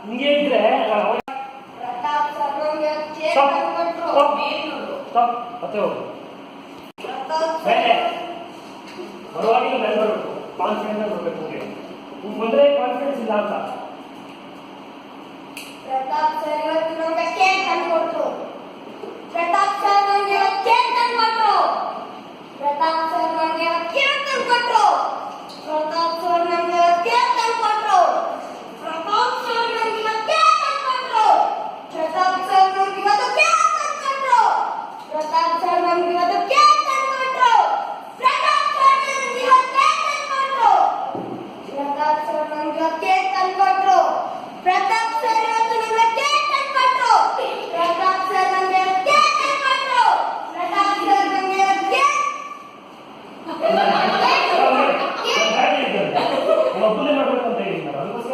ಹಿಂಗೆ ಇದ್ರೆ ಪ್ರತಾಪ್ ಸರ್ ನಮಗೆ ಕೇಕ್ ಸ್ಟಾಪ್ ತಂದ್ಕೊಟ್ರು. ಸ್ಟಾಪ್ ಮತ್ತೆ ಹೋಗು ಪ್ರತಾಪ್ ಮೇಲೆ ಸರ್ ಬರುವಾಗಿಲ್ಲ ಮೇಲೆ ಬರಬೇಕು ಕಾನ್ಫಿಡೆನ್ಸ್ ಬರಬೇಕು ನಿಮಗೆ ಮುಂದೆ ಕಾನ್ಫಿಡೆನ್ಸ್ ಇಲ್ಲ ಅಂತ ಪ್ರತಾಪ್ ಸರ್ ಇವತ್ತು ನಮಗೆ ಕೇಕ್ ತಂದ್ಕೊಟ್ರು. ಪ್ರತಾಪ್ ಸರ್ ನಮಗೆ ಇವತ್ತು ಕೇಕ್ ತಂದ್ಕೊಟ್ರು. ಪ್ರತಾಪ್ ಸರ್ ನಮಗೆ ಇವತ್ತು ಕೇಕ್ ತಂದ್ಕೊಟ್ರು. ಪ್ರತಾಪ್ ಸರ್ ನಮಗೆ ಇವತ್ತು ಕೇಕ್ ತಂದ್ಕೊಟ್ರು. ಪ್ರತಾಪ್ ಸರ್ ನಮಗೆ ಇವತ್ತು ಕೇಕ್ ತಂದ್ಕೊಟ್ರು. ಪ್ರತಾಪ್ ಸರ್ ನಮಗೆ ಇವತ್ತು ಕೇಕ್ ತಂದ್ಕೊಟ್ರು. ಪ್ರತಾಪ್ ಸರ್ ನಮಗೆ ಇವತ್ತು ಕೇಕ್ ತಂದ್ಕೊಟ್ರು. ಪ್ರತಾಪ್ ಸರ್ ನಮಗೆ ಇವತ್ತು ಕೇಕ್ ತಂದ್ಕೊಟ್ರು. ಪ್ರತಾಪ್ ಸರ್ ನಮಗೆ ಇವತ್ತು ಕೇಕ್ ತಂದ್ಕೊಟ್ರು. ಪ್ರತಾಪ್ ಸರ್ ಇವತ್ತು ನಮಗೆ ಕೇಕ್ ತಂದ್ಕೊಟ್ರು. ಪ್ರತಾಪ್ ಸರ್ ನಮಗೆ ಇವತ್ತು ಕೇಕ್ ತಂದ್ಕೊಟ್ರು. ಪ್ರತಾಪ್ ಸರ್ ನಮಗೆ ಇವತ್ತು ಕೇಕ್ ಒಬ್ಬನೇ ಮಾಡ್ಬೇಕು ಅಂತ ಹೇಳಿದ್ದಾರೆ ಅದಕ್ಕೋಸ್ಕರ